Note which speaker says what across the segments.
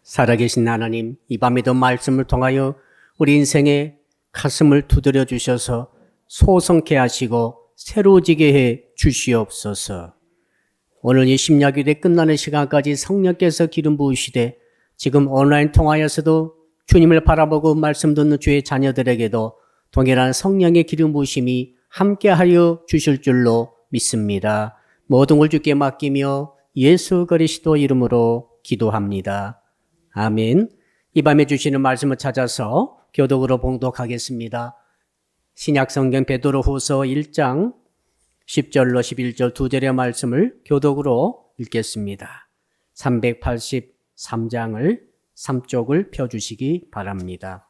Speaker 1: 살아계신 하나님, 이 밤에도 말씀을 통하여 우리 인생의 가슴을 두드려 주셔서 소성케 하시고 새로워지게 해 주시옵소서. 오늘 이 심야기도회 끝나는 시간까지 성령께서 기름 부으시되 지금 온라인 통화에서도 주님을 바라보고 말씀 듣는 주의 자녀들에게도 동일한 성령의 기름 부으심이 함께하여 주실 줄로 믿습니다. 모든 걸 주께 맡기며 예수 그리스도 이름으로 기도합니다. 아멘. 이 밤에 주시는 말씀을 찾아서 교독으로 봉독하겠습니다. 신약성경 베드로후서 1장 10절로 11절 두 절의 말씀을 교독으로 읽겠습니다. 383장을 3쪽을 펴주시기 바랍니다.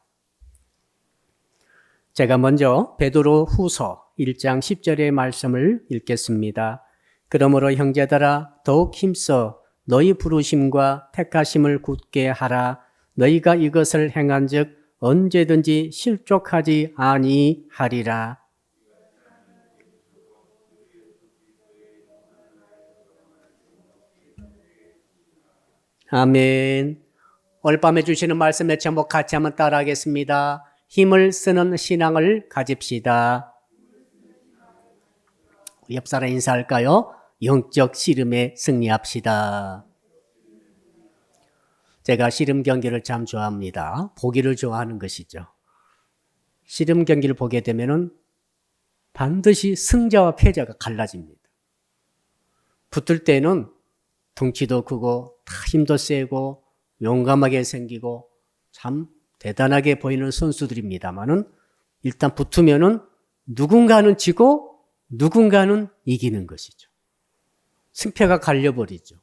Speaker 1: 제가 먼저 베드로후서 1장 10절의 말씀을 읽겠습니다. 그러므로 형제들아 더욱 힘써 너희 부르심과 택하심을 굳게 하라. 너희가 이것을 행한즉 언제든지 실족하지 아니하리라. 아멘. 오늘 밤에 주시는 말씀의 제목 같이 한번 따라하겠습니다. 힘을 쓰는 신앙을 가집시다. 옆 사람 인사할까요? 영적 씨름에 승리합시다. 제가 씨름 경기를 참 좋아합니다. 보기를 좋아하는 것이죠. 씨름 경기를 보게 되면은 반드시 승자와 패자가 갈라집니다. 붙을 때는 덩치도 크고 다 힘도 세고 용감하게 생기고 참 대단하게 보이는 선수들입니다만은 일단 붙으면은 누군가는 지고 누군가는 이기는 것이죠. 승패가 갈려버리죠.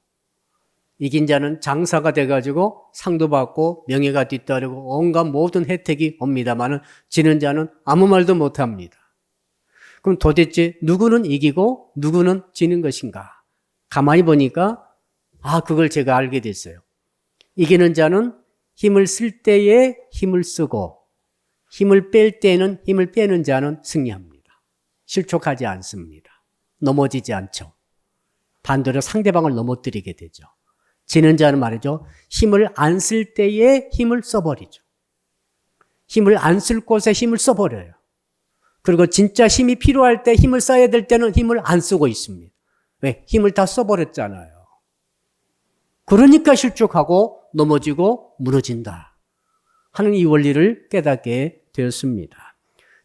Speaker 1: 이긴 자는 장사가 돼가지고 상도 받고 명예가 뒤따르고 온갖 모든 혜택이 옵니다만은 지는 자는 아무 말도 못합니다. 그럼 도대체 누구는 이기고 누구는 지는 것인가? 가만히 보니까 그걸 제가 알게 됐어요. 이기는 자는 힘을 쓸 때에 힘을 쓰고 힘을 뺄 때는 힘을 빼는 자는 승리합니다. 실족하지 않습니다. 넘어지지 않죠. 반대로 상대방을 넘어뜨리게 되죠. 지는 자는 말이죠. 힘을 안 쓸 때에 힘을 써버리죠. 힘을 안 쓸 곳에 힘을 써버려요. 그리고 진짜 힘이 필요할 때 힘을 써야 될 때는 힘을 안 쓰고 있습니다. 왜? 힘을 다 써버렸잖아요. 그러니까 실족하고 넘어지고 무너진다 하는 이 원리를 깨닫게 되었습니다.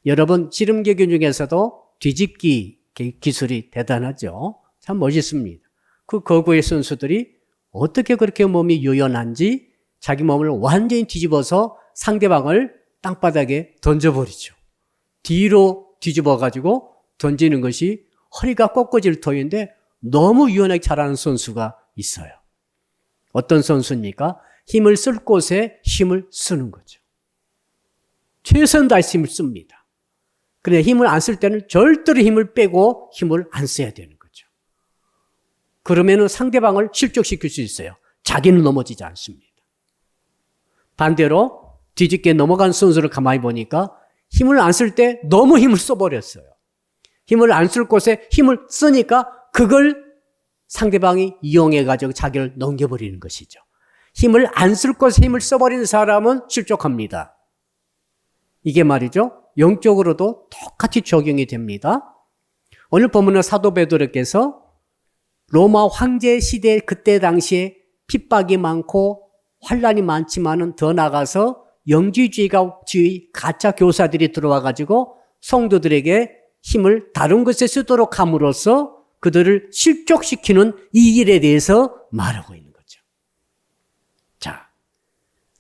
Speaker 1: 여러분, 씨름계교 중에서도 뒤집기 기술이 대단하죠. 참 멋있습니다. 그 거구의 선수들이 어떻게 그렇게 몸이 유연한지 자기 몸을 완전히 뒤집어서 상대방을 땅바닥에 던져버리죠. 뒤로 뒤집어가지고 던지는 것이 허리가 꺾어질 터인데 너무 유연하게 잘하는 선수가 있어요. 어떤 선수입니까? 힘을 쓸 곳에 힘을 쓰는 거죠. 최선 다해서 힘을 씁니다. 그런데 힘을 안 쓸 때는 절대로 힘을 빼고 힘을 안 써야 되는 거죠. 그러면 상대방을 실족시킬 수 있어요. 자기는 넘어지지 않습니다. 반대로 뒤집게 넘어간 선수를 가만히 보니까 힘을 안 쓸 때 너무 힘을 써버렸어요. 힘을 안 쓸 곳에 힘을 쓰니까 그걸 상대방이 이용해가지고 자기를 넘겨버리는 것이죠. 힘을 안 쓸 곳에 힘을 써버리는 사람은 실족합니다. 이게 말이죠. 영적으로도 똑같이 적용이 됩니다. 오늘 본문은 사도 베드로께서 로마 황제 시대 그때 당시에 핍박이 많고 환란이 많지만은 더 나가서 영지주의 가짜 교사들이 들어와가지고 성도들에게 힘을 다른 것에 쓰도록 함으로써 그들을 실족시키는 이 일에 대해서 말하고 있는 거죠. 자,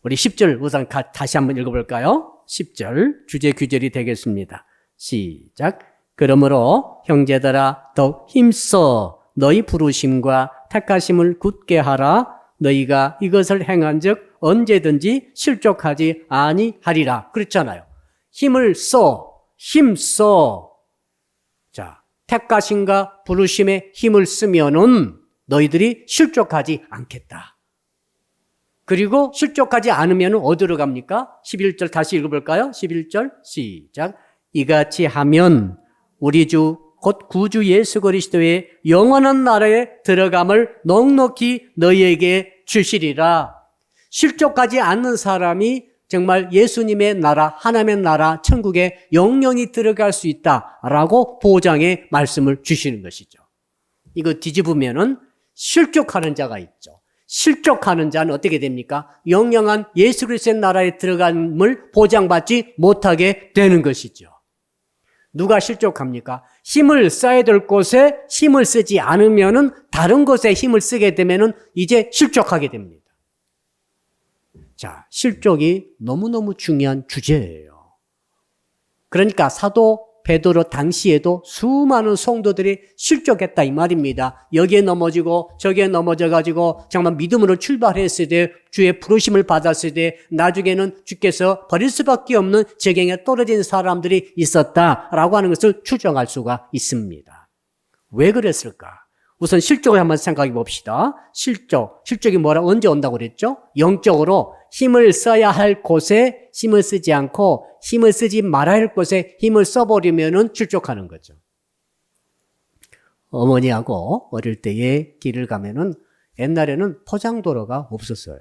Speaker 1: 우리 10절 우선 다시 한번 읽어볼까요? 10절 주제 규절이 되겠습니다. 시작. 그러므로 형제들아 더욱 힘써 너희 부르심과 택하심을 굳게 하라. 너희가 이것을 행한즉 언제든지 실족하지 아니하리라. 그렇잖아요. 힘을 써, 힘써. 자, 택하심과 부르심에 힘을 쓰면은 너희들이 실족하지 않겠다. 그리고 실족하지 않으면 어디로 갑니까? 11절 다시 읽어볼까요? 11절 시작. 이같이 하면 우리 주 곧 구주 예수 그리스도의 영원한 나라에 들어감을 넉넉히 너희에게 주시리라. 실족하지 않는 사람이 정말 예수님의 나라, 하나님의 나라, 천국에 영영이 들어갈 수 있다라고 보장의 말씀을 주시는 것이죠. 이거 뒤집으면은 실족하는 자가 있죠. 실족하는 자는 어떻게 됩니까? 영영한 예수 그리스도의 나라에 들어감을 보장받지 못하게 되는 것이죠. 누가 실족합니까? 힘을 써야 될 곳에 힘을 쓰지 않으면은 다른 곳에 힘을 쓰게 되면은 이제 실족하게 됩니다. 자, 실족이 너무너무 중요한 주제예요. 그러니까 사도 베드로 당시에도 수많은 성도들이 실족했다 이 말입니다. 여기에 넘어지고 저기에 넘어져가지고 정말 믿음으로 출발했을 때 주의 부르심을 받았을 때 나중에는 주께서 버릴 수밖에 없는 재경에 떨어진 사람들이 있었다라고 하는 것을 추정할 수가 있습니다. 왜 그랬을까? 우선 실족을 한번 생각해 봅시다. 실족이 언제 온다고 그랬죠? 영적으로 힘을 써야 할 곳에 힘을 쓰지 않고 힘을 쓰지 말아야 할 곳에 힘을 써버리면은 실족하는 거죠. 어머니하고 어릴 때에 길을 가면은 옛날에는 포장도로가 없었어요.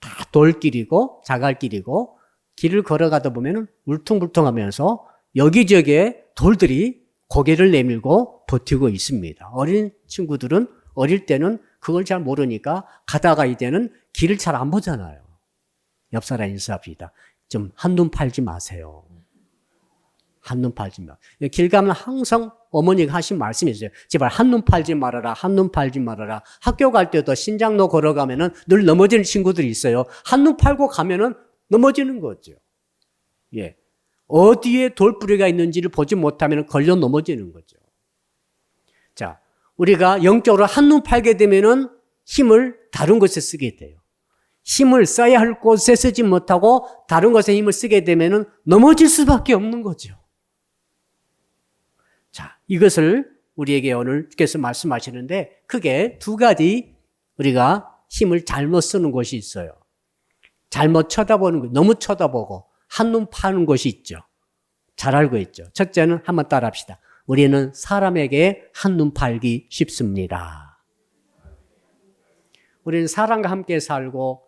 Speaker 1: 다 돌길이고 자갈길이고 길을 걸어가다 보면은 울퉁불퉁하면서 여기저기에 돌들이 고개를 내밀고 버티고 있습니다. 어린 친구들은 어릴 때는 그걸 잘 모르니까 가다가 이제는 길을 잘 안 보잖아요. 옆 사람 인사합니다. 좀 한눈 팔지 마세요. 한눈 팔지 마. 길 가면 항상 어머니가 하신 말씀이 있어요. 제발 한눈 팔지 말아라. 한눈 팔지 말아라. 학교 갈 때도 신장로 걸어가면은 늘 넘어지는 친구들이 있어요. 한눈 팔고 가면은 넘어지는 거죠. 예. 어디에 돌뿌리가 있는지를 보지 못하면 걸려 넘어지는 거죠. 자, 우리가 영적으로 한눈 팔게 되면은 힘을 다른 곳에 쓰게 돼요. 힘을 써야 할 곳에 쓰지 못하고 다른 곳에 힘을 쓰게 되면은 넘어질 수밖에 없는 거죠. 자, 이것을 우리에게 오늘 주께서 말씀하시는데 크게 두 가지 우리가 힘을 잘못 쓰는 곳이 있어요. 잘못 쳐다보는 거, 너무 쳐다보고 한눈 파는 곳이 있죠. 잘 알고 있죠. 첫째는 한번 따라합시다. 우리는 사람에게 한눈 팔기 쉽습니다. 우리는 사람과 함께 살고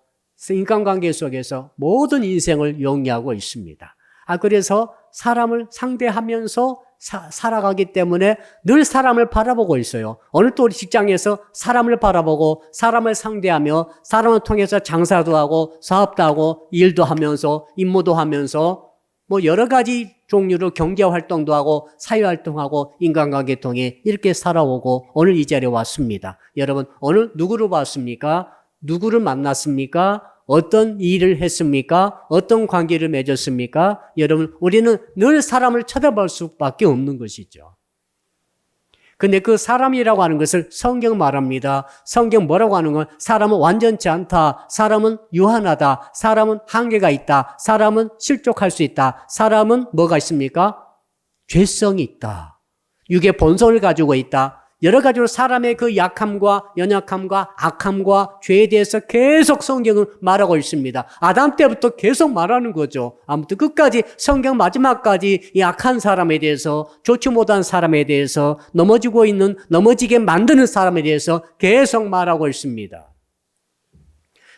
Speaker 1: 인간관계 속에서 모든 인생을 영위하고 있습니다. 그래서 사람을 상대하면서 살아가기 때문에 늘 사람을 바라보고 있어요. 오늘 또 우리 직장에서 사람을 바라보고 사람을 상대하며 사람을 통해서 장사도 하고 사업도 하고 일도 하면서 임무도 하면서 뭐 여러 가지 종류로 경제활동도 하고 사회활동하고 인간관계 통해 이렇게 살아오고 오늘 이 자리에 왔습니다. 여러분 오늘 누구를 봤습니까? 누구를 만났습니까? 어떤 일을 했습니까? 어떤 관계를 맺었습니까? 여러분 우리는 늘 사람을 쳐다볼 수밖에 없는 것이죠. 근데 그 사람이라고 하는 것을 성경 말합니다. 성경 뭐라고 하는 건 사람은 완전치 않다. 사람은 유한하다. 사람은 한계가 있다. 사람은 실족할 수 있다. 사람은 뭐가 있습니까? 죄성이 있다. 육의 본성을 가지고 있다. 여러 가지로 사람의 그 약함과 연약함과 악함과 죄에 대해서 계속 성경은 말하고 있습니다. 아담 때부터 계속 말하는 거죠. 아무튼 끝까지 성경 마지막까지 이 악한 사람에 대해서 좋지 못한 사람에 대해서 넘어지게 만드는 사람에 대해서 계속 말하고 있습니다.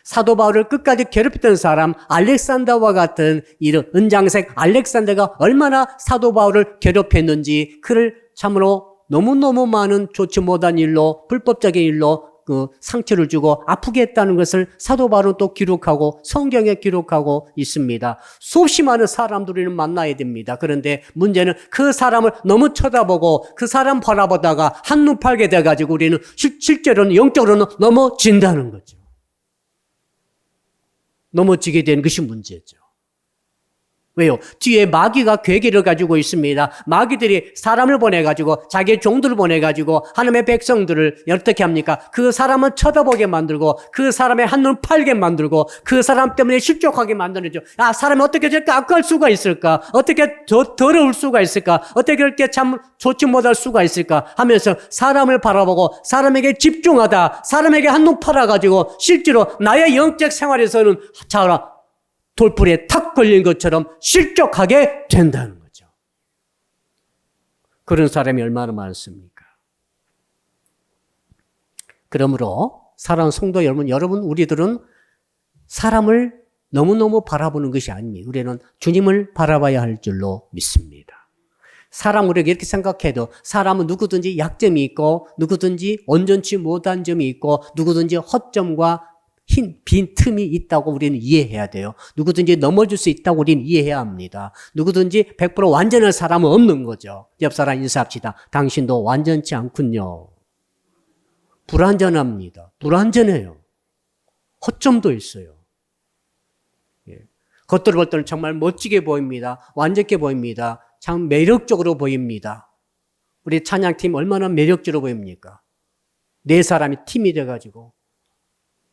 Speaker 1: 사도 바울을 끝까지 괴롭혔던 사람 알렉산더와 같은 이런 은장색 알렉산더가 얼마나 사도 바울을 괴롭혔는지 그를 참으로 너무너무 많은 좋지 못한 일로 불법적인 일로 그 상처를 주고 아프게 했다는 것을 사도 바울은 또 기록하고 성경에 기록하고 있습니다. 수없이 많은 사람들을 만나야 됩니다. 그런데 문제는 그 사람을 너무 쳐다보고 그 사람 바라보다가 한눈 팔게 돼가지고 우리는 실제로는 영적으로는 넘어진다는 거죠. 넘어지게 되는 것이 문제죠. 왜요? 뒤에 마귀가 괴계를 가지고 있습니다. 마귀들이 사람을 보내가지고 자기의 종들을 보내가지고 하나님의 백성들을 어떻게 합니까? 그 사람을 쳐다보게 만들고 그 사람의 한눈 팔게 만들고 그 사람 때문에 실족하게 만드는죠. 사람이 어떻게 저렇게 악할 수가 있을까? 어떻게 더러울 수가 있을까? 어떻게 그렇게 참 좋지 못할 수가 있을까? 하면서 사람을 바라보고 사람에게 집중하다 사람에게 한눈 팔아가지고 실제로 나의 영적 생활에서는 자 돌풀이에 탁 걸린 것처럼 실족하게 된다는 거죠. 그런 사람이 얼마나 많습니까? 그러므로 사랑하는 성도 여러분, 우리들은 사람을 너무너무 바라보는 것이 아닙니다. 우리는 주님을 바라봐야 할 줄로 믿습니다. 사람 우리가 이렇게 생각해도 사람은 누구든지 약점이 있고 누구든지 온전치 못한 점이 있고 누구든지 허점과 빈 틈이 있다고 우리는 이해해야 돼요. 누구든지 넘어질 수 있다고 우리는 이해해야 합니다. 누구든지 100% 완전한 사람은 없는 거죠. 옆 사람 인사합시다. 당신도 완전치 않군요. 불완전합니다. 불완전해요. 허점도 있어요. 겉으로 볼 때는 정말 멋지게 보입니다. 완전하게 보입니다. 참 매력적으로 보입니다. 우리 찬양팀 얼마나 매력적으로 보입니까? 네 사람이 팀이 돼가지고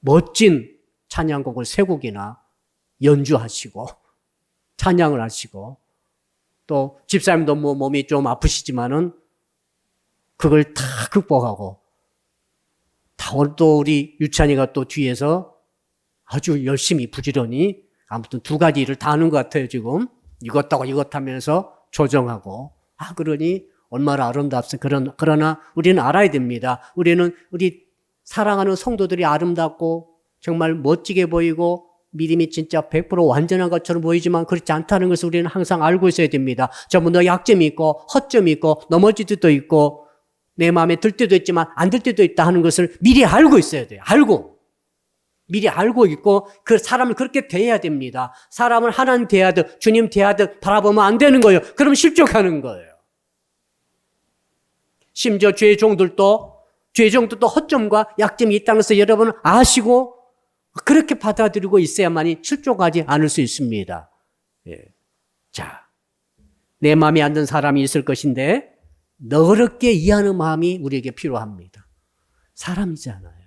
Speaker 1: 멋진 찬양곡을 세 곡이나 연주하시고 찬양을 하시고 또 집사님도 뭐 몸이 좀 아프시지만은 그걸 다 극복하고 또 우리 유찬이가 또 뒤에서 아주 열심히 부지런히 아무튼 두 가지 일을 다 하는 것 같아요, 지금. 이것하고 이것 하면서 조정하고. 그러니 얼마나 아름답습니까? 그러나 우리는 알아야 됩니다. 우리 사랑하는 성도들이 아름답고 정말 멋지게 보이고 믿음이 진짜 100% 완전한 것처럼 보이지만 그렇지 않다는 것을 우리는 항상 알고 있어야 됩니다. 전부 약점이 있고 허점이 있고 넘어질 때도 있고 내 마음에 들 때도 있지만 안 들 때도 있다 하는 것을 미리 알고 있어야 돼요. 미리 알고 있고 그 사람을 그렇게 대해야 됩니다. 사람을 하나님 대하듯 주님 대하듯 바라보면 안 되는 거예요. 그럼 실족하는 거예요. 심지어 죄의 종들도 허점과 약점이 있다는 것을 여러분 아시고 그렇게 받아들이고 있어야만이 실족하지 않을 수 있습니다. 자, 내 마음에 안 드는 사람이 있을 것인데 너그럽게 이해하는 마음이 우리에게 필요합니다. 사람이잖아요.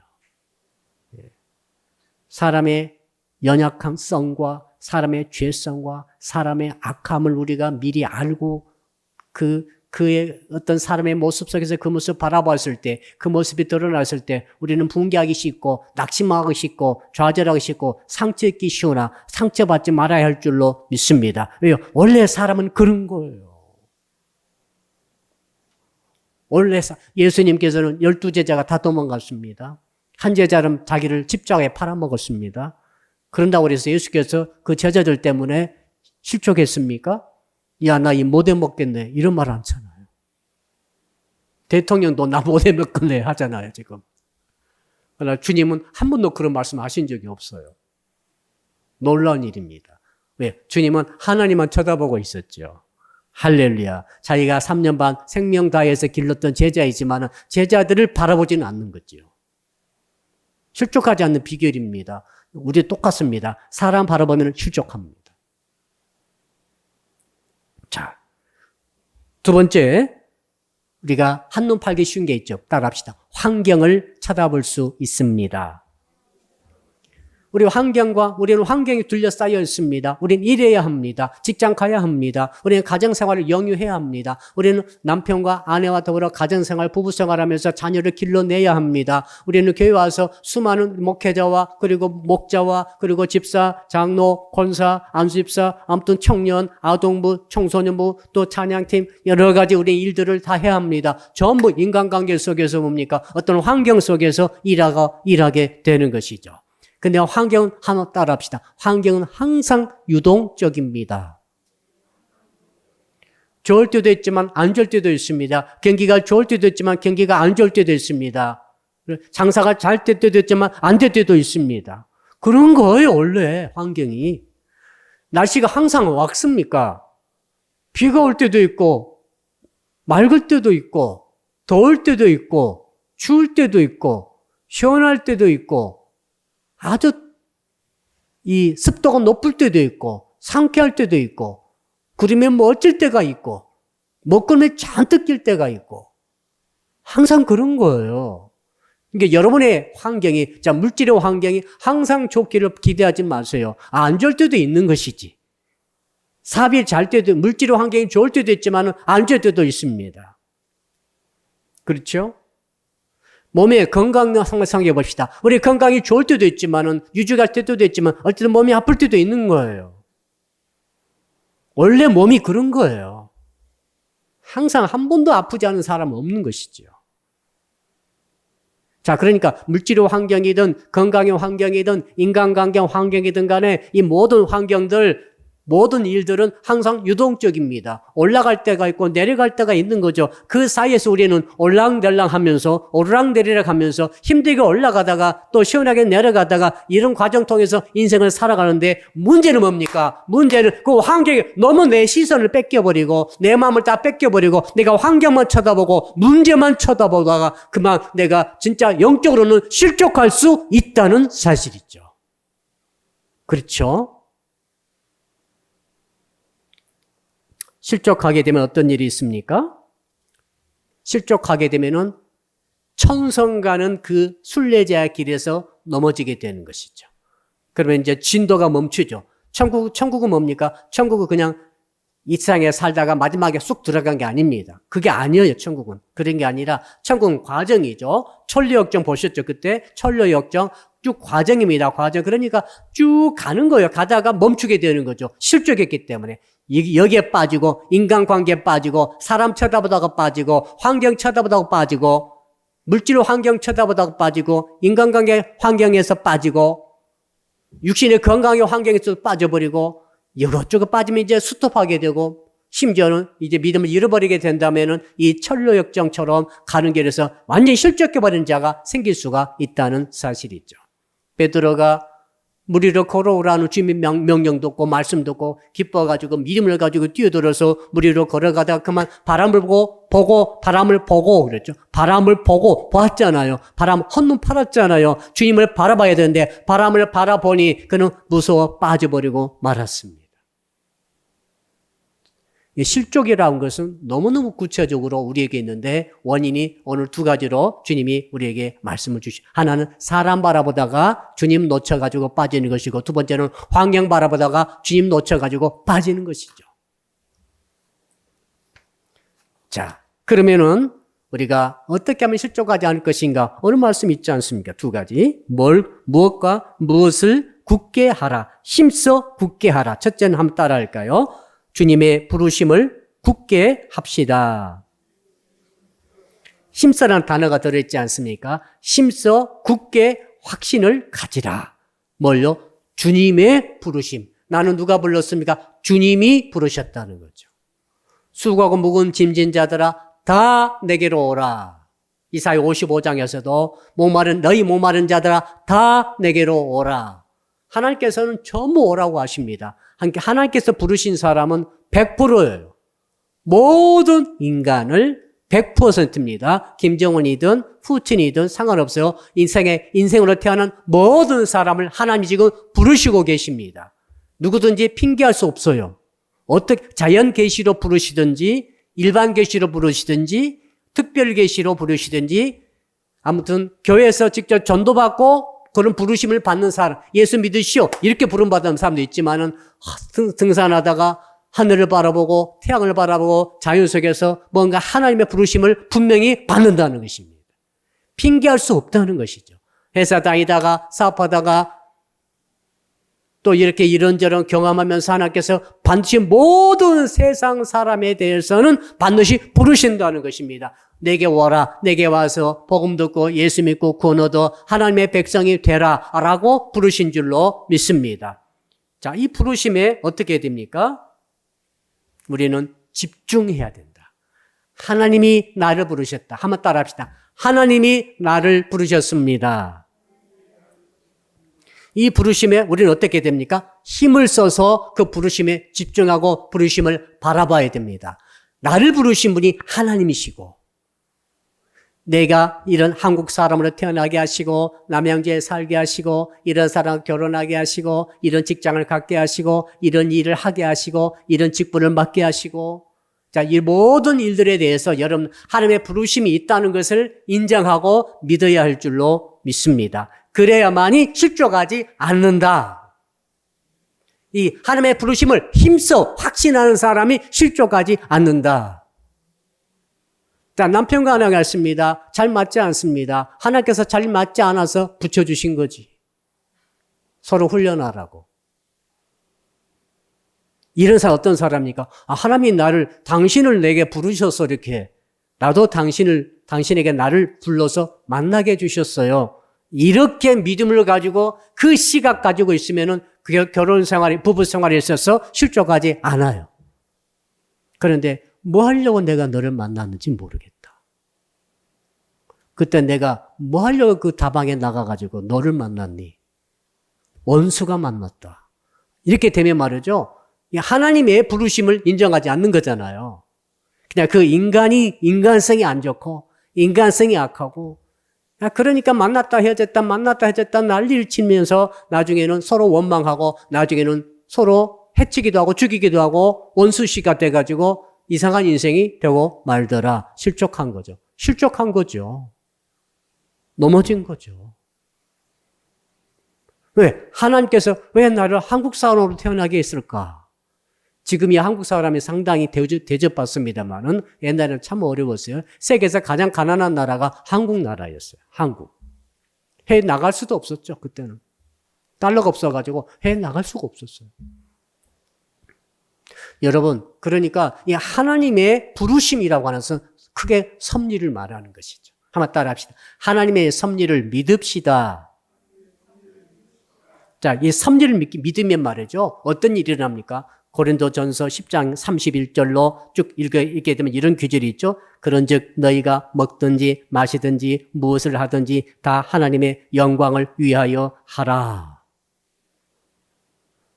Speaker 1: 사람의 연약함성과 사람의 죄성과 사람의 악함을 우리가 미리 알고 그의 어떤 사람의 모습 속에서 그 모습을 바라봤을 때 그 모습이 드러났을 때 우리는 분개하기 쉽고 낙심하기 쉽고 좌절하기 쉽고 상처 입기 쉬우나 상처받지 말아야 할 줄로 믿습니다. 왜요? 원래 사람은 그런 거예요. 원래 예수님께서는 12제자가 다 도망갔습니다. 한 제자는 자기를 십자가에 팔아먹었습니다. 그런다고 해서 예수께서 그 제자들 때문에 실족했습니까? 야, 나 이 못 해먹겠네. 이런 말 안 하잖아요. 대통령도 나 못 해먹겠네 하잖아요, 지금. 그러나 주님은 한 번도 그런 말씀 하신 적이 없어요. 놀라운 일입니다. 왜? 주님은 하나님만 쳐다보고 있었죠. 할렐루야. 자기가 3년 반 생명 다해서 길렀던 제자이지만 제자들을 바라보지는 않는 거죠. 실족하지 않는 비결입니다. 우리 똑같습니다. 사람 바라보면 실족합니다. 자, 두 번째, 우리가 한눈 팔기 쉬운 게 있죠. 따라합시다. 환경을 쳐다볼 수 있습니다. 우리는 환경이 둘러싸여 있습니다. 우리는 일해야 합니다. 직장 가야 합니다. 우리는 가정생활을 영유해야 합니다. 우리는 남편과 아내와 더불어 가정생활, 부부생활하면서 자녀를 길러내야 합니다. 우리는 교회 와서 수많은 목회자와 그리고 목자와 그리고 집사, 장로, 권사, 안수집사, 아무튼 청년, 아동부, 청소년부, 또 찬양팀 여러 가지 우리 일들을 다 해야 합니다. 전부 인간관계 속에서 뭡니까? 어떤 환경 속에서 일하게 되는 것이죠. 근데 환경은 하나 따라합시다. 환경은 항상 유동적입니다. 좋을 때도 있지만 안 좋을 때도 있습니다. 경기가 좋을 때도 있지만 경기가 안 좋을 때도 있습니다. 장사가 잘 될 때도 있지만 안 될 때도 있습니다. 그런 거예요, 원래 환경이. 날씨가 항상 왁습니까? 비가 올 때도 있고 맑을 때도 있고 더울 때도 있고 추울 때도 있고 시원할 때도 있고 아주 이 습도가 높을 때도 있고 상쾌할 때도 있고 구름에 멋질 때가 있고 먹구름에 잔뜩 낄 때가 있고 항상 그런 거예요. 그러니까 여러분의 환경이 물질의 환경이 항상 좋기를 기대하지 마세요. 안 좋을 때도 있는 것이지. 사업이 잘 때도 물질의 환경이 좋을 때도 있지만 안 좋을 때도 있습니다. 그렇죠? 몸의 건강 상해 봅시다. 우리 건강이 좋을 때도 있지만은 유지할 때도 있지만 어쨌든 몸이 아플 때도 있는 거예요. 원래 몸이 그런 거예요. 항상 한 번도 아프지 않은 사람은 없는 것이죠. 자, 그러니까 물질의 환경이든 건강의 환경이든 인간관계 환경이든 간에 이 모든 환경들, 모든 일들은 항상 유동적입니다. 올라갈 때가 있고 내려갈 때가 있는 거죠. 그 사이에서 우리는 올랑달랑하면서 오르락내리락 하면서 힘들게 올라가다가 또 시원하게 내려가다가 이런 과정 통해서 인생을 살아가는데 문제는 뭡니까? 문제는 그 환경에 너무 내 시선을 뺏겨버리고 내 마음을 다 뺏겨버리고 내가 환경만 쳐다보고 문제만 쳐다보다가 그만 내가 진짜 영적으로는 실족할 수 있다는 사실이죠. 그렇죠? 실족하게 되면 어떤 일이 있습니까? 실족하게 되면은 천성 가는 그 순례자의 길에서 넘어지게 되는 것이죠. 그러면 이제 진도가 멈추죠. 천국은 뭡니까? 천국은 그냥 이 세상에 살다가 마지막에 쑥 들어간 게 아닙니다. 그게 아니에요, 천국은. 그런 게 아니라 천국은 과정이죠. 천리역정 보셨죠? 그때 천리역정 쭉 과정입니다. 과정. 그러니까 쭉 가는 거예요. 가다가 멈추게 되는 거죠. 실족했기 때문에. 여기에 빠지고 인간관계에 빠지고 사람 쳐다보다가 빠지고 환경 쳐다보다가 빠지고 물질 환경 쳐다보다가 빠지고 인간관계 환경에서 빠지고 육신의 건강의 환경에서 빠져버리고 이것저것 빠지면 이제 스톱하게 되고 심지어는 이제 믿음을 잃어버리게 된다면은 이 천로역정처럼 가는 길에서 완전히 실족해버리는 자가 생길 수가 있다는 사실이죠. 베드로가 물 위로 걸어오라는 주님의 명령도 없고 말씀도 없고 기뻐가지고 믿음을 가지고 뛰어들어서 물 위로 걸어가다가 그만 바람을 보고 바람을 보고 그랬죠. 바람을 보고 보았잖아요. 바람 헛눈 팔았잖아요. 주님을 바라봐야 되는데 바람을 바라보니 그는 무서워 빠져버리고 말았습니다. 이 실족이라는 것은 너무너무 구체적으로 우리에게 있는데 원인이 오늘 두 가지로 주님이 우리에게 말씀을 주시죠. 하나는 사람 바라보다가 주님 놓쳐가지고 빠지는 것이고 두 번째는 환경 바라보다가 주님 놓쳐가지고 빠지는 것이죠. 자, 그러면은 우리가 어떻게 하면 실족하지 않을 것인가? 오늘 말씀 있지 않습니까? 두 가지. 무엇과 무엇을 굳게 하라. 힘써 굳게 하라. 첫째는 한번 따라 할까요? 주님의 부르심을 굳게 합시다. 힘써라는 단어가 들어있지 않습니까? 힘써 굳게 확신을 가지라. 뭘요? 주님의 부르심. 나는 누가 불렀습니까? 주님이 부르셨다는 거죠. 수고하고 무거운 짐진 자들아 다 내게로 오라. 이사야 55장에서도 너희 목마른 자들아 다 내게로 오라. 하나님께서는 전부 오라고 하십니다. 하나님께서 부르신 사람은 100%예요. 모든 인간을 100%입니다. 김정은이든 푸틴이든 상관없어요. 인생으로 태어난 모든 사람을 하나님이 지금 부르시고 계십니다. 누구든지 핑계할 수 없어요. 어떻게 자연 계시로 부르시든지 일반 계시로 부르시든지 특별 계시로 부르시든지 아무튼 교회에서 직접 전도받고 그런 부르심을 받는 사람, 예수 믿으시오 이렇게 부름받는 사람도 있지만은 등산하다가 하늘을 바라보고 태양을 바라보고 자연 속에서 뭔가 하나님의 부르심을 분명히 받는다는 것입니다. 핑계할 수 없다는 것이죠. 회사 다니다가 사업하다가 또 이렇게 이런저런 경험하면서 하나님께서 반드시 모든 세상 사람에 대해서는 반드시 부르신다는 것입니다. 내게 와라. 내게 와서 복음 듣고 예수 믿고 구원 얻어 하나님의 백성이 되라 라고 부르신 줄로 믿습니다. 자, 이 부르심에 어떻게 됩니까? 우리는 집중해야 된다. 하나님이 나를 부르셨다. 한번 따라 합시다. 하나님이 나를 부르셨습니다. 이 부르심에 우리는 어떻게 됩니까? 힘을 써서 그 부르심에 집중하고 부르심을 바라봐야 됩니다. 나를 부르신 분이 하나님이시고 내가 이런 한국 사람으로 태어나게 하시고 남양주에 살게 하시고 이런 사람 결혼하게 하시고 이런 직장을 갖게 하시고 이런 일을 하게 하시고 이런 직분을 맡게 하시고 자, 이 모든 일들에 대해서 여러분 하나님의 부르심이 있다는 것을 인정하고 믿어야 할 줄로 믿습니다. 그래야만이 실족하지 않는다. 이 하나님의 부르심을 힘써 확신하는 사람이 실족하지 않는다. 자, 남편과 아내가 했습니다. 잘 맞지 않습니다. 하나님께서 잘 맞지 않아서 붙여주신 거지. 서로 훈련하라고. 이런 사람 어떤 사람입니까? 하나님이 당신을 내게 부르셔서 이렇게 나도 당신에게 나를 불러서 만나게 해주셨어요. 이렇게 믿음을 가지고 그 시각 가지고 있으면은 그 결혼 생활이, 부부 생활에 있어서 실족하지 않아요. 그런데 뭐 하려고 내가 너를 만났는지 모르겠다. 그때 내가 뭐 하려고 그 다방에 나가가지고 너를 만났니? 원수가 만났다. 이렇게 되면 말이죠. 하나님의 부르심을 인정하지 않는 거잖아요. 그냥 그 인간성이 안 좋고, 인간성이 악하고, 그러니까 만났다 헤어졌다 난리를 치면서 나중에는 서로 원망하고, 나중에는 서로 해치기도 하고 죽이기도 하고 원수시가 돼가지고 이상한 인생이 되고 말더라. 실족한 거죠. 실족한 거죠. 넘어진 거죠. 왜? 하나님께서 왜 나를 한국 사람으로 태어나게 했을까? 지금이 한국 사람이 상당히 대접받습니다만은 옛날에는 참 어려웠어요. 세계에서 가장 가난한 나라가 한국 나라였어요. 한국. 해외 나갈 수도 없었죠. 그때는. 달러가 없어가지고 해외 나갈 수가 없었어요. 여러분, 그러니까 이 하나님의 부르심이라고 하는 것은 크게 섭리를 말하는 것이죠. 한번 따라 합시다. 하나님의 섭리를 믿읍시다. 자, 이 섭리를 믿으면 말이죠. 어떤 일이 일어납니까? 고린도전서 10장 31절로 쭉 읽게 되면 이런 규절이 있죠. 그런즉 너희가 먹든지 마시든지 무엇을 하든지 다 하나님의 영광을 위하여 하라.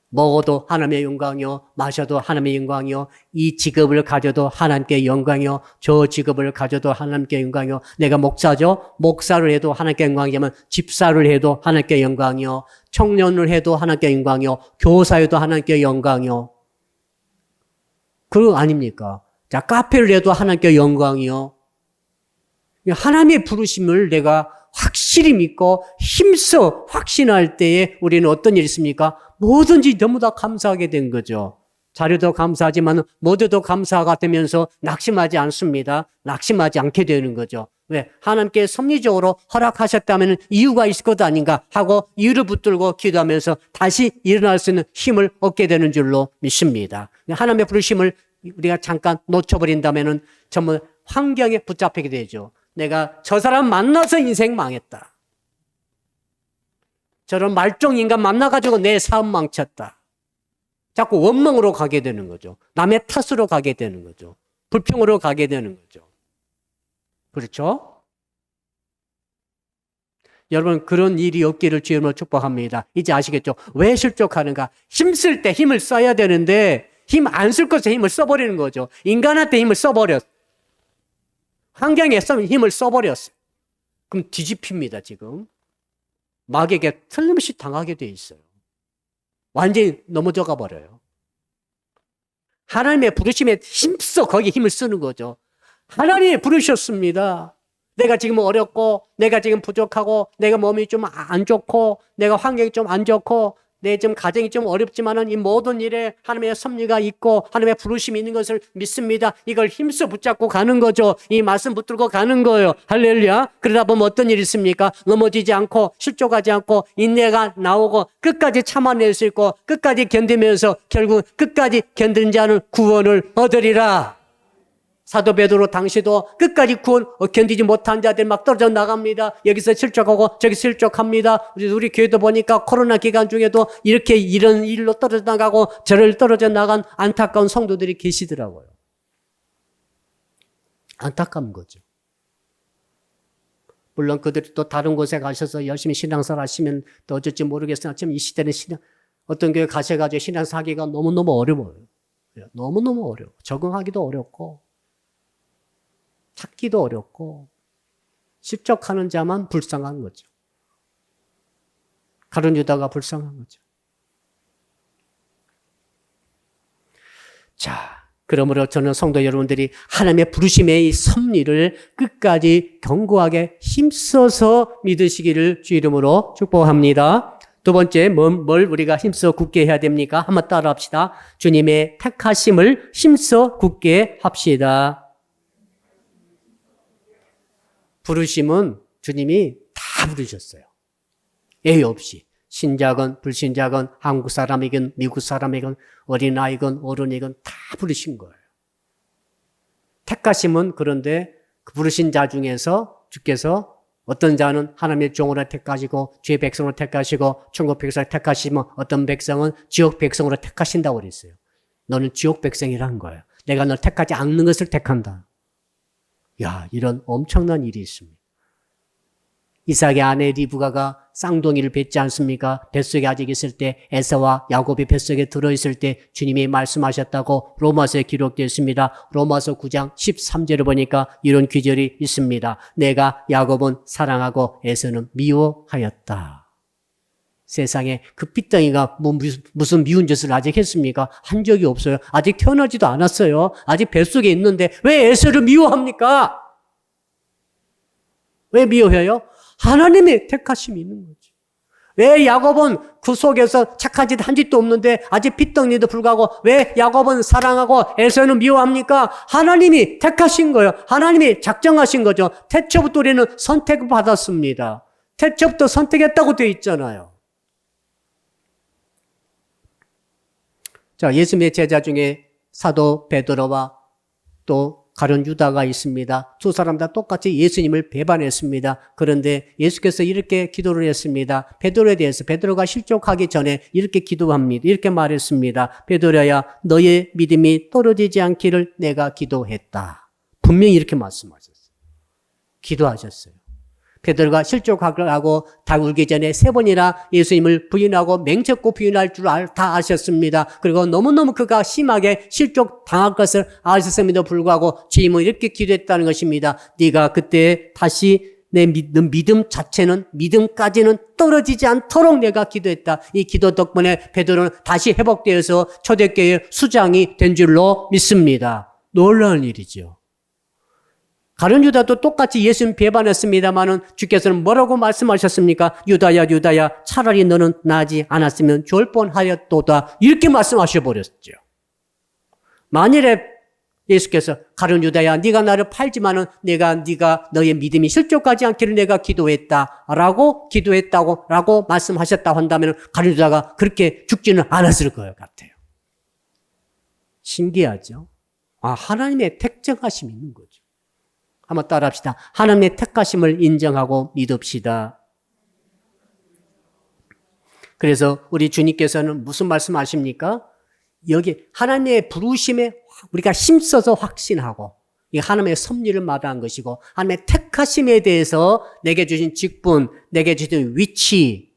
Speaker 1: 먹어도 하나님의 영광이요, 마셔도 하나님의 영광이요, 이 직업을 가져도 하나님께 영광이요, 저 직업을 가져도 하나님께 영광이요, 내가 목사죠? 목사를 해도 하나님께 영광이지만 집사를 해도 하나님께 영광이요, 청년을 해도 하나님께 영광이요, 교사여도 하나님께 영광이요. 그거 아닙니까? 자, 카페를 해도 하나님께 영광이요. 하나님의 부르심을 내가 확실히 믿고 힘써 확신할 때에 우리는 어떤 일이 있습니까? 뭐든지 너무 다 감사하게 된 거죠. 자료도 감사하지만 모두도 감사가 되면서 낙심하지 않습니다. 낙심하지 않게 되는 거죠. 왜? 하나님께 섭리적으로 허락하셨다면 이유가 있을 것 아닌가 하고 이유를 붙들고 기도하면서 다시 일어날 수 있는 힘을 얻게 되는 줄로 믿습니다. 하나님의 부르심을 우리가 잠깐 놓쳐버린다면 전부 환경에 붙잡히게 되죠. 내가 저 사람 만나서 인생 망했다. 저런 말종 인간 만나가지고 내 삶 망쳤다. 자꾸 원망으로 가게 되는 거죠. 남의 탓으로 가게 되는 거죠. 불평으로 가게 되는 거죠. 그렇죠? 여러분, 그런 일이 없기를 주님으로 축복합니다. 이제 아시겠죠? 왜 실족하는가? 힘쓸 때 힘을 써야 되는데 힘 안 쓸 것에 힘을 써버리는 거죠. 인간한테 힘을 써버렸어요. 환경에 힘을 써버렸어요. 그럼 뒤집힙니다, 지금. 마귀에게 틀림없이 당하게 돼 있어요. 완전히 넘어져가 버려요. 하나님의 부르심에 힘써 거기에 힘을 쓰는 거죠. 하나님이 부르셨습니다. 내가 지금 어렵고, 내가 지금 부족하고, 내가 몸이 좀 안 좋고, 내가 환경이 좀 안 좋고, 내 지금 가정이 좀 어렵지만은 이 모든 일에 하나님의 섭리가 있고 하나님의 부르심이 있는 것을 믿습니다. 이걸 힘써 붙잡고 가는 거죠. 이 말씀 붙들고 가는 거예요. 할렐루야. 그러다 보면 어떤 일이 있습니까? 넘어지지 않고 실족하지 않고 인내가 나오고 끝까지 참아낼 수 있고 끝까지 견디면서 결국 끝까지 견딘 자는 구원을 얻으리라. 사도 베드로 당시도 끝까지 구원 견디지 못한 자들 막 떨어져 나갑니다. 여기서 실족하고 저기 실족합니다. 우리 교회도 보니까 코로나 기간 중에도 이렇게 이런 일로 떨어져 나가고 저를 떨어져 나간 안타까운 성도들이 계시더라고요. 안타까운 거죠. 물론 그들이 또 다른 곳에 가셔서 열심히 신앙생활 하시면 또 어쩔지 모르겠으나 지금 이 시대는 어떤 교회 가셔가지고 신앙생활 하기가 너무너무 어려워요. 너무너무 어려워. 적응하기도 어렵고 찾기도 어렵고 실족하는 자만 불쌍한 거죠. 가룟 유다가 불쌍한 거죠. 자, 그러므로 저는 성도 여러분들이 하나님의 부르심의 이 섭리를 끝까지 견고하게 힘써서 믿으시기를 주 이름으로 축복합니다. 두 번째, 뭘 우리가 힘써 굳게 해야 됩니까? 한번 따라 합시다. 주님의 택하심을 힘써 굳게 합시다. 부르심은 주님이 다 부르셨어요. 예외 없이. 신자건 불신자건 한국 사람이건 미국 사람이건 어린아이건 어른이건 다 부르신 거예요. 택하심은 그런데 그 부르신 자 중에서 주께서 어떤 자는 하나님의 종으로 택하시고 주의 백성으로 택하시고 천국 백성으로 택하시면 어떤 백성은 지옥 백성으로 택하신다고 그랬어요. 너는 지옥 백성이라는 거예요. 내가 널 택하지 않는 것을 택한다. 야, 이런 엄청난 일이 있습니다. 이삭의 아내 리브가가 쌍둥이를 뵙지 않습니까? 뱃속에 아직 있을 때 에사와 야곱이 뱃속에 들어있을 때 주님이 말씀하셨다고 로마서에 기록되어 있습니다. 로마서 9장 13절을 보니까 이런 구절이 있습니다. 내가 야곱은 사랑하고 에사는 미워하였다. 세상에 그 핏덩이가 무슨 미운 짓을 아직 했습니까? 한 적이 없어요. 아직 태어나지도 않았어요. 아직 뱃속에 있는데 왜 에사를 미워합니까? 왜 미워해요? 하나님의 택하심이 있는 거죠. 왜 야곱은 그 속에서 착한 짓 한 짓도 없는데 아직 핏덩이도 불구하고 왜 야곱은 사랑하고 에사는 미워합니까? 하나님이 택하신 거예요. 하나님이 작정하신 거죠. 태초부터 우리는 선택을 받았습니다. 태초부터 선택했다고 되어 있잖아요. 자, 예수님의 제자 중에 사도 베드로와 또 가룟 유다가 있습니다. 두 사람 다 똑같이 예수님을 배반했습니다. 그런데 예수께서 이렇게 기도를 했습니다. 베드로에 대해서 베드로가 실족하기 전에 이렇게 기도합니다. 이렇게 말했습니다. 베드로야, 너의 믿음이 떨어지지 않기를 내가 기도했다. 분명히 이렇게 말씀하셨어요. 기도하셨어요. 베드로가 실족하고 다 울기 전에 3번이나 예수님을 부인하고 맹세코 부인할 줄 다 아셨습니다. 그리고 너무너무 그가 심하게 실족당할 것을 아셨음에도 불구하고 주님은 이렇게 기도했다는 것입니다. 네가 그때 다시 내 믿음 자체는 믿음까지는 떨어지지 않도록 내가 기도했다. 이 기도 덕분에 베드로는 다시 회복되어서 초대교회의 수장이 된 줄로 믿습니다. 놀라운 일이죠. 가룟 유다도 똑같이 예수님 배반했습니다마는 주께서는 뭐라고 말씀하셨습니까? 유다야, 유다야, 차라리 너는 나지 않았으면 좋을 뻔하였도다. 이렇게 말씀하셔버렸죠. 만일에 예수께서 가룟 유다야, 네가 나를 팔지만은 네가 너의 믿음이 실족하지 않기를 내가 기도했다라고 말씀하셨다고 한다면 가룟 유다가 그렇게 죽지는 않았을 것 같아요. 신기하죠? 하나님의 택정하심이 있는 거죠. 한번 따라합시다. 하나님의 택하심을 인정하고 믿읍시다. 그래서 우리 주님께서는 무슨 말씀하십니까? 여기 하나님의 부르심에 우리가 힘써서 확신하고 이 하나님의 섭리를 말하는 것이고 하나님의 택하심에 대해서 내게 주신 직분, 내게 주신 위치,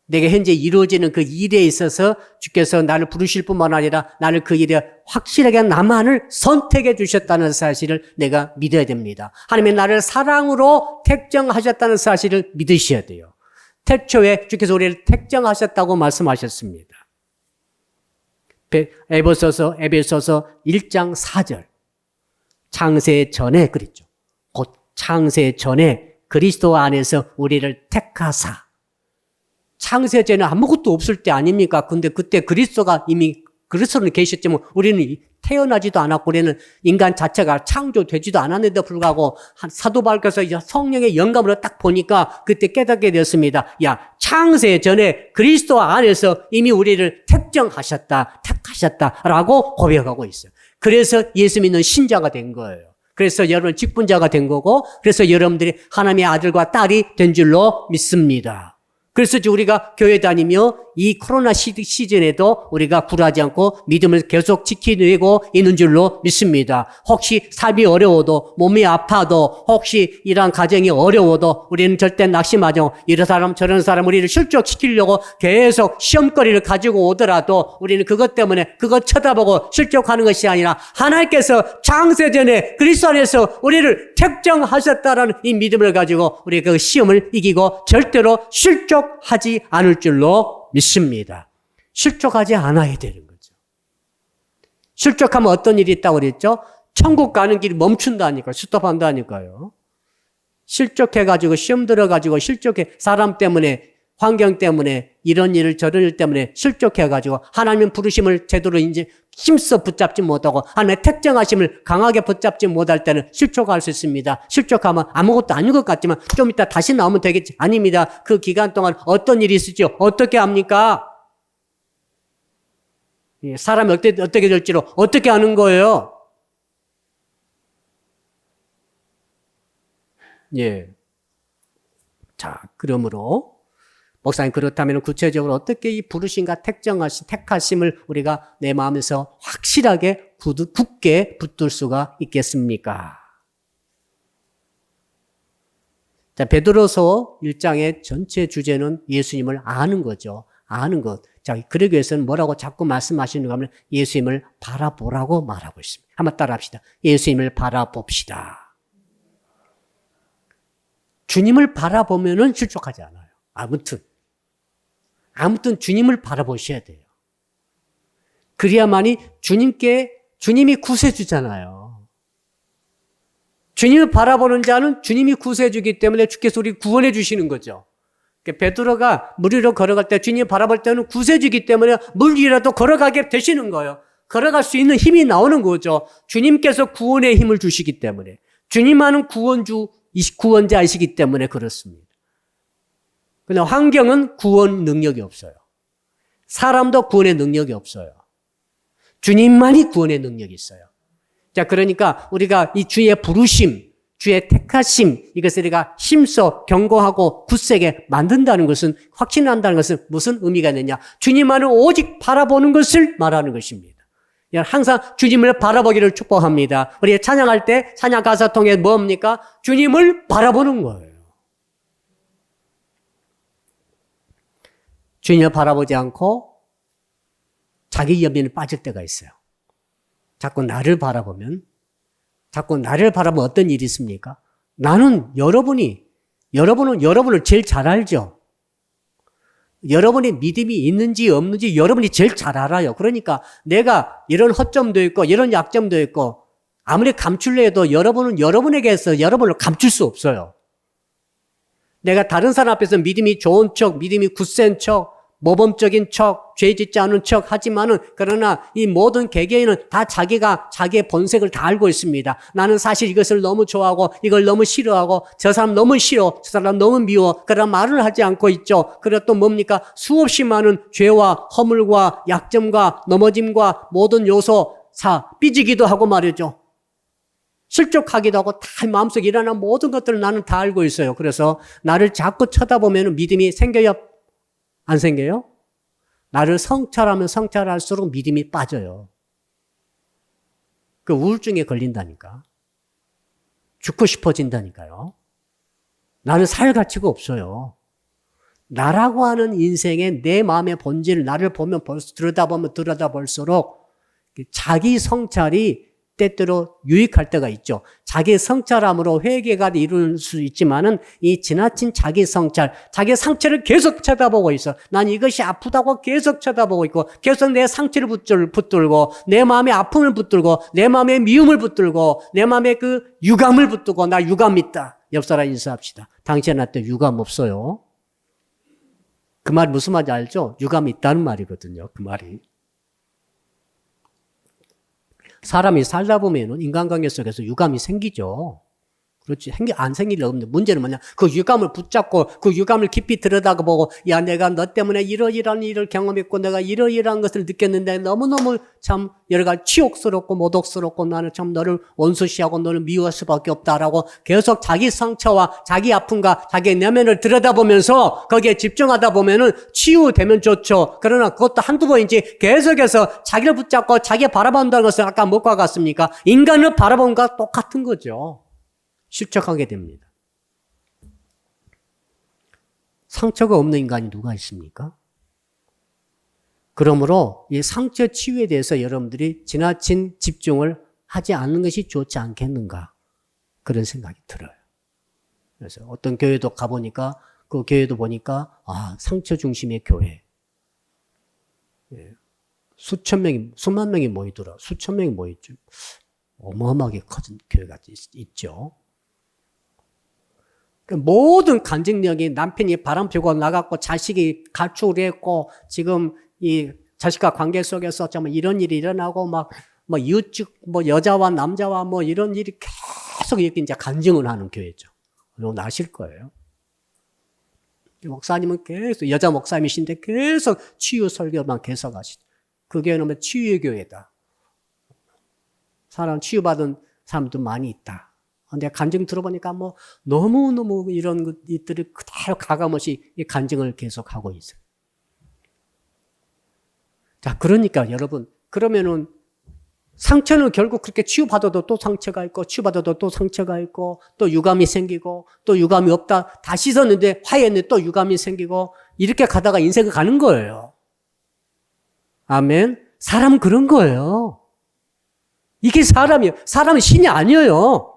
Speaker 1: 내게 현재 이루어지는 그 일에 있어서 주께서 나를 부르실 뿐만 아니라 나를 그 일에 확실하게 나만을 선택해 주셨다는 사실을 내가 믿어야 됩니다. 하나님의 나를 사랑으로 택정하셨다는 사실을 믿으셔야 돼요. 태초에 주께서 우리를 택정하셨다고 말씀하셨습니다. 에베소서 1장 4절. 창세 전에 그랬죠. 곧 창세 전에 그리스도 안에서 우리를 택하사. 창세전에 아무것도 없을 때 아닙니까? 근데 그때 그리스도가 이미 그리스도는 계셨지만 우리는 태어나지도 않았고 우리는 인간 자체가 창조되지도 않았는데도 불구하고 사도 바울께서 성령의 영감으로 딱 보니까 그때 깨닫게 되었습니다. 야, 창세 전에 그리스도 안에서 이미 우리를 택하셨다라고 고백하고 있어요. 그래서 예수 믿는 신자가 된 거예요. 그래서 여러분 직분자가 된 거고 그래서 여러분들이 하나님의 아들과 딸이 된 줄로 믿습니다. 그래서 우리가 교회 다니며 이 코로나 시즌에도 우리가 굴하지 않고 믿음을 계속 지키고 있는 줄로 믿습니다. 혹시 삶이 어려워도 몸이 아파도 혹시 이러한 가정이 어려워도 우리는 절대 낙심하지 않고 이런 사람 저런 사람 우리를 실족시키려고 계속 시험거리를 가지고 오더라도 우리는 그것 때문에 그것 쳐다보고 실족하는 것이 아니라 하나님께서 창세전에 그리스도 안에서 우리를 택정하셨다라는 이 믿음을 가지고 우리가 그 시험을 이기고 절대로 실족하지 않을 줄로 믿습니다. 실족하지 않아야 되는 거죠. 실족하면 어떤 일이 있다고 그랬죠? 천국 가는 길이 멈춘다니까요. 스톱한다니까요. 실족해가지고 시험 들어가지고 실족해 사람 때문에 환경 때문에 이런 일 저런 일 때문에 실족해가지고 하나님의 부르심을 제대로 이제 힘써 붙잡지 못하고 하나님의 택정하심을 강하게 붙잡지 못할 때는 실족할 수 있습니다. 실족하면 아무것도 아닌 것 같지만 좀 이따 다시 나오면 되겠지. 아닙니다. 그 기간 동안 어떤 일이 있을지 어떻게 합니까? 사람이 어떻게 될지로 어떻게 아는 거예요? 예. 자, 그러므로 목사님 그렇다면 구체적으로 어떻게 이 부르심과 택하심을 우리가 내 마음에서 확실하게 굳게 붙들 수가 있겠습니까? 자, 베드로서 1장의 전체 주제는 예수님을 아는 거죠. 아는 것. 자, 그러기 위해서는 뭐라고 자꾸 말씀하시는가 하면 예수님을 바라보라고 말하고 있습니다. 한번 따라 합시다. 예수님을 바라봅시다. 주님을 바라보면은 실족하지 않아요. 아무튼 주님을 바라보셔야 돼요. 그래야만이 주님이 구세주잖아요. 주님을 바라보는 자는 주님이 구세주기 때문에 주께서 우리 구원해 주시는 거죠. 베드로가 물 위로 걸어갈 때 주님을 바라볼 때는 구세주기 때문에 물 위라도 걸어가게 되시는 거예요. 걸어갈 수 있는 힘이 나오는 거죠. 주님께서 구원의 힘을 주시기 때문에. 주님만은 구원자이시기 때문에 그렇습니다. 그러나 환경은 구원 능력이 없어요. 사람도 구원의 능력이 없어요. 주님만이 구원의 능력이 있어요. 자, 그러니까 우리가 이 주의 부르심, 주의 택하심, 이것을 우리가 힘써 경고하고 굳세게 만든다는 것은, 확신한다는 것은 무슨 의미가 있느냐? 주님만을 오직 바라보는 것을 말하는 것입니다. 항상 주님을 바라보기를 축복합니다. 우리 찬양할 때 찬양 가사 통해 뭡니까? 주님을 바라보는 거예요. 주님을 바라보지 않고 자기 연민에 빠질 때가 있어요. 자꾸 나를 바라보면 어떤 일이 있습니까? 여러분은 여러분을 제일 잘 알죠. 여러분의 믿음이 있는지 없는지 여러분이 제일 잘 알아요. 그러니까 내가 이런 허점도 있고 이런 약점도 있고 아무리 감추려 해도 여러분은 여러분에게서 여러분을 감출 수 없어요. 내가 다른 사람 앞에서 믿음이 좋은 척, 믿음이 굳센 척, 모범적인 척, 죄 짓지 않은 척 하지만은 그러나 이 모든 개개인은 다 자기의 본색을 다 알고 있습니다. 나는 사실 이것을 너무 좋아하고 이걸 너무 싫어하고 저 사람 너무 싫어, 저 사람 너무 미워. 그런 말을 하지 않고 있죠. 그리고 또 뭡니까? 수없이 많은 죄와 허물과 약점과 넘어짐과 모든 요소 삐지기도 하고 말이죠. 실족하기도 하고 다 마음속에 일어나는 모든 것들을 나는 다 알고 있어요. 그래서 나를 자꾸 쳐다보면 믿음이 생겨요? 안 생겨요? 나를 성찰하면 성찰할수록 믿음이 빠져요. 그 우울증에 걸린다니까. 죽고 싶어진다니까요. 나는 살 가치가 없어요. 나라고 하는 인생의 내 마음의 본질, 나를 보면 들여다볼수록 자기 성찰이 때때로 유익할 때가 있죠. 자기 성찰함으로 회개가 이룰 수 있지만은 이 지나친 자기 성찰, 자기 상처를 계속 쳐다보고 있어. 난 이것이 아프다고 계속 쳐다보고 있고, 계속 내 상처를 붙들고, 내 마음의 아픔을 붙들고, 내 마음의 미움을 붙들고, 내 마음의 그 유감을 붙들고, 나 유감 있다. 옆 사람 인사합시다. 당신한테 유감 없어요. 그 말 무슨 말인지 알죠? 유감 있다는 말이거든요. 그 말이. 사람이 살다 보면은 인간관계 속에서 유감이 생기죠. 그렇지. 안 생길 리 없는데 문제는 뭐냐. 그 유감을 붙잡고 그 유감을 깊이 들여다보고 야, 내가 너 때문에 이러이러한 일을 경험했고 내가 이러이러한 것을 느꼈는데 너무너무 참 여러 가지 치욕스럽고 모독스럽고 나는 참 너를 원수시하고 너를 미워할 수밖에 없다라고 계속 자기 상처와 자기 아픔과 자기 내면을 들여다보면서 거기에 집중하다 보면은 치유되면 좋죠. 그러나 그것도 한두 번이지 계속해서 자기를 붙잡고 자기 바라본다는 것은 아까 뭐과 같습니까? 인간을 바라본 것과 똑같은 거죠. 실족하게 됩니다. 상처가 없는 인간이 누가 있습니까? 그러므로 이 상처 치유에 대해서 여러분들이 지나친 집중을 하지 않는 것이 좋지 않겠는가 그런 생각이 들어요. 그래서 어떤 교회도 가보니까 그 교회도 보니까 상처 중심의 교회. 수만 명이 모이더라. 수천 명이 모였죠. 어마어마하게 커진 교회가 있죠. 모든 간증력이 남편이 바람 피고 나갔고 자식이 가출을 했고 지금 이 자식과 관계 속에서 정말 이런 일이 일어나고 막 뭐 이웃집 뭐 여자와 남자와 뭐 이런 일이 계속 이렇게 이제 간증을 하는 교회죠. 여러분 아실 거예요. 목사님은 계속 여자 목사님이신데 계속 치유 설교만 계속 하시죠. 그 교회는 뭐 치유의 교회다. 사람 치유받은 사람도 많이 있다. 근데 간증 들어보니까 뭐 너무너무 이런 것들이 그대로 가감없이 이 간증을 계속하고 있어요. 자, 그러니까 여러분, 그러면은 상처는 결국 그렇게 치유받아도 또 상처가 있고, 치유받아도 또 상처가 있고, 또 유감이 생기고, 또 유감이 없다. 다 씻었는데, 화해했는데 또 유감이 생기고, 이렇게 가다가 인생을 가는 거예요. 아멘. 사람은 그런 거예요. 이게 사람이에요. 사람은 신이 아니에요.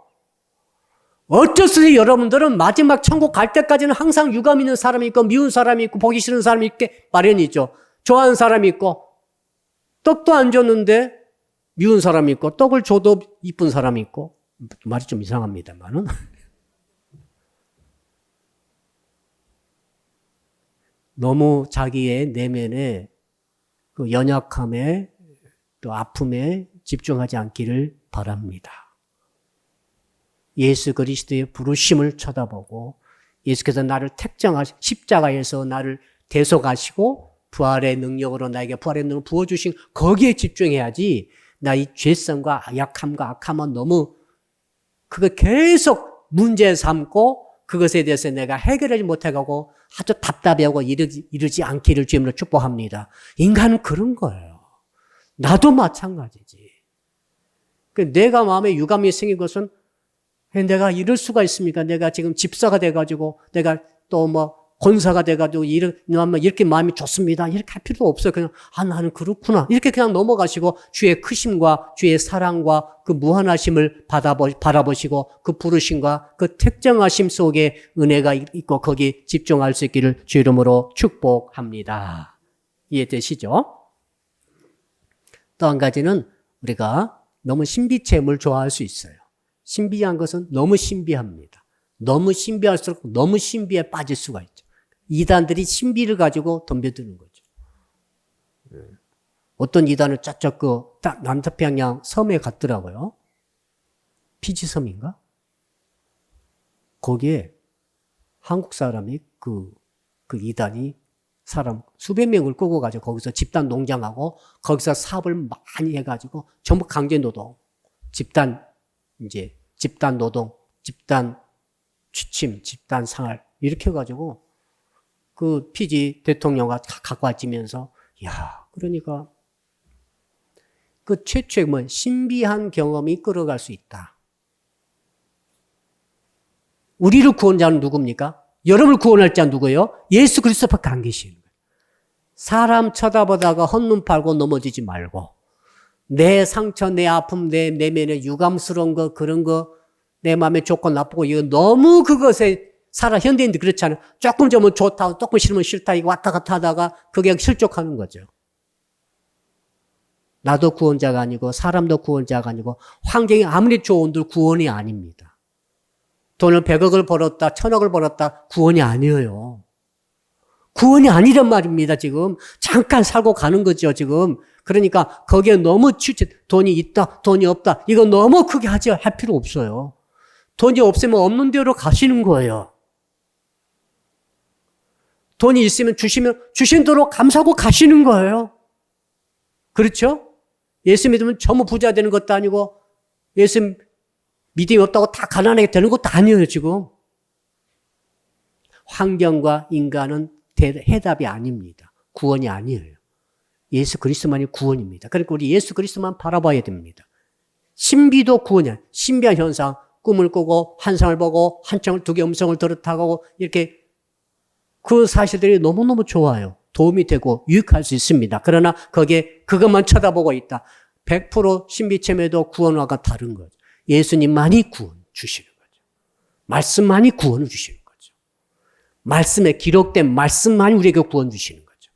Speaker 1: 어쩔 수 없이 여러분들은 마지막 천국 갈 때까지는 항상 유감 있는 사람이 있고, 미운 사람이 있고, 보기 싫은 사람이 있게 마련이죠. 좋아하는 사람이 있고, 떡도 안 줬는데, 미운 사람이 있고, 떡을 줘도 이쁜 사람이 있고, 말이 좀 이상합니다만은. 너무 자기의 내면에 그 연약함에 또 아픔에 집중하지 않기를 바랍니다. 예수 그리스도의 부르심을 쳐다보고 예수께서 나를 택정하시 십자가에서 나를 대속하시고 부활의 능력으로 나에게 부활의 능력을 부어주신 거기에 집중해야지 나 이 죄성과 약함과 악함은 너무 그거 계속 문제 삼고 그것에 대해서 내가 해결하지 못해가고 아주 답답해하고 이르지 않기를 주님으로 축복합니다. 인간은 그런 거예요. 나도 마찬가지지. 내가 마음에 유감이 생긴 것은 내가 이럴 수가 있습니까? 내가 지금 집사가 돼가지고 내가 또 뭐 권사가 돼가지고 이렇게 마음이 좋습니다. 이렇게 할 필요도 없어요. 그냥 나는 그렇구나. 이렇게 그냥 넘어가시고 주의 크심과 주의 사랑과 그 무한하심을 바라보시고 그 부르심과 그 택정하심 속에 은혜가 있고 거기 집중할 수 있기를 주 이름으로 축복합니다. 이해되시죠? 또 한 가지는 우리가 너무 신비체험을 좋아할 수 있어요. 신비한 것은 너무 신비합니다. 너무 신비할수록 너무 신비에 빠질 수가 있죠. 이단들이 신비를 가지고 덤벼드는 거죠. 어떤 이단은 쫙쫙 남태평양 섬에 갔더라고요. 피지 섬인가? 거기에 한국 사람이 그 이단이 사람 수백 명을 끌고 가지고 거기서 집단 농장하고 거기서 사업을 많이 해가지고 전부 강제 노동, 집단 노동, 집단 취침, 집단 생활 이렇게 해가지고 그 피지 대통령과 가까워지면서 그러니까 그 최초의 신비한 경험이 끌어갈 수 있다. 우리를 구원한 자는 누굽니까? 여러분을 구원할 자는 누구예요? 예수 그리스도밖에 안 계시는 거예요. 사람 쳐다보다가 헛눈 팔고 넘어지지 말고 내 상처, 내 아픔, 내 내면의 유감스러운 거 그런 거 내 마음에 좋고 나쁘고 이거 너무 그것에 현대인들 그렇잖아요. 조금 좀 좋다, 조금 싫으면 싫다, 이거 왔다 갔다 하다가 그게 실족하는 거죠. 나도 구원자가 아니고 사람도 구원자가 아니고 환경이 아무리 좋은들 구원이 아닙니다. 돈을 100억을 벌었다, 1000억을 벌었다 구원이 아니에요. 구원이 아니란 말입니다. 지금 잠깐 살고 가는 거죠. 지금 그러니까 거기에 너무 돈이 있다, 돈이 없다 이거 너무 크게 할 필요 없어요. 돈이 없으면 없는 대로 가시는 거예요. 돈이 있으면 주신 대로 감사하고 가시는 거예요. 그렇죠? 예수 믿으면 전부 부자 되는 것도 아니고 예수 믿음이 없다고 다 가난하게 되는 것도 아니에요. 지금 환경과 인간은 해답이 아닙니다. 구원이 아니에요. 예수 그리스도만이 구원입니다. 그러니까 우리 예수 그리스도만 바라봐야 됩니다. 신비도 구원이야. 신비한 현상, 꿈을 꾸고 환상을 보고 한청을 두 개 음성을 들었다고 이렇게 그 사실들이 너무너무 좋아요. 도움이 되고 유익할 수 있습니다. 그러나 거기에 그것만 쳐다보고 있다. 100% 신비체험에도 구원과가 다른 거죠. 예수님만이 구원 주시는 거죠. 말씀만이 구원을 주시는 거죠. 말씀에 기록된 말씀만이 우리에게 구원 주시는 거죠.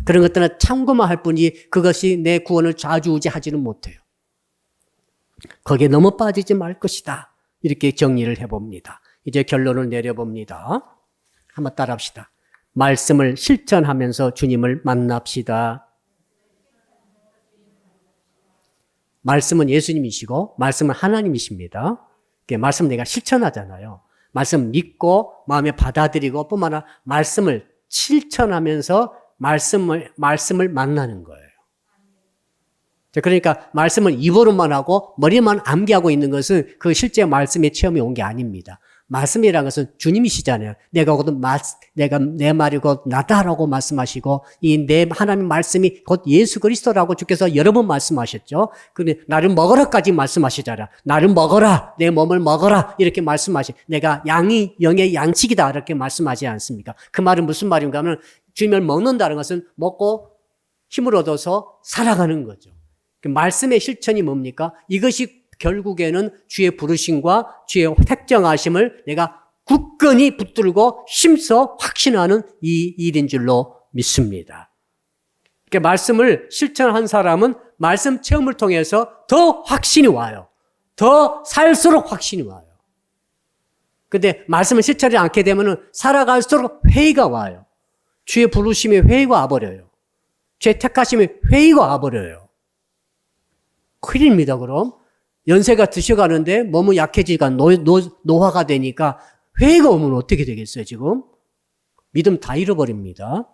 Speaker 1: 그런 것들은 참고만 할 뿐이지 그것이 내 구원을 좌지우지하지는 못해요. 거기에 너무 빠지지 말 것이다. 이렇게 정리를 해봅니다. 이제 결론을 내려봅니다. 한번 따라합시다. 말씀을 실천하면서 주님을 만납시다. 말씀은 예수님이시고 말씀은 하나님이십니다. 말씀 내가 실천하잖아요. 말씀 믿고 마음에 받아들이고 뿐만 아니라 말씀을 실천하면서 말씀을 만나는 거예요. 그러니까 말씀을 입으로만 하고 머리만 암기하고 있는 것은 그 실제 말씀의 체험이 온 게 아닙니다. 말씀이라는 것은 주님이시잖아요. 내가 내 말이 곧 나다라고 말씀하시고 이 내 하나님 말씀이 곧 예수 그리스도라고 주께서 여러 번 말씀하셨죠. 근데 나를 먹으라까지 말씀하시잖아요. 나를 먹어라, 내 몸을 먹어라 이렇게 내가 영의 양식이다 이렇게 말씀하지 않습니까? 그 말은 무슨 말인가 하면 주님을 먹는다는 것은 먹고 힘을 얻어서 살아가는 거죠. 말씀의 실천이 뭡니까? 이것이 결국에는 주의 부르심과 주의 택정하심을 내가 굳건히 붙들고 힘써 확신하는 이 일인 줄로 믿습니다. 말씀을 실천한 사람은 말씀 체험을 통해서 더 확신이 와요. 더 살수록 확신이 와요. 근데 말씀을 실천하지 않게 되면 살아갈수록 회의가 와요. 주의 부르심에 회의가 와버려요. 주의 택하심에 회의가 와버려요. 큰일입니다, 그럼. 연세가 드셔가는데 몸은 약해지니까 노화가 되니까 회의가 오면 어떻게 되겠어요, 지금? 믿음 다 잃어버립니다.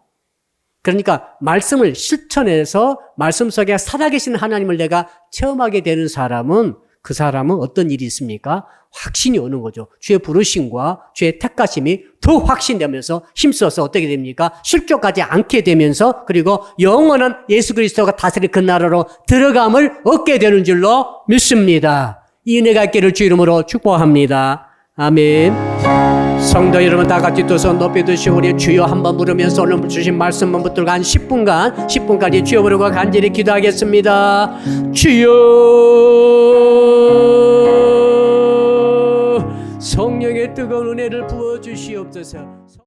Speaker 1: 그러니까 말씀을 실천해서 말씀 속에 살아계신 하나님을 내가 체험하게 되는 사람은 그 사람은 어떤 일이 있습니까? 확신이 오는 거죠. 주의 부르심과 주의 택하심이 더 확신되면서 힘써서 어떻게 됩니까? 실족하지 않게 되면서 그리고 영원한 예수 그리스도가 다스릴 그 나라로 들어감을 얻게 되는 줄로 믿습니다. 이 은혜가 있기를 주 이름으로 축복합니다. 아멘. 성도 여러분 다 같이 두 손 높이 드시고 우리 주여 한번 부르면서 오늘 주신 말씀만 붙들고 한 10분까지 주여 부르고 간절히 기도하겠습니다. 주여 성령의 뜨거운 은혜를 부어주시옵소서.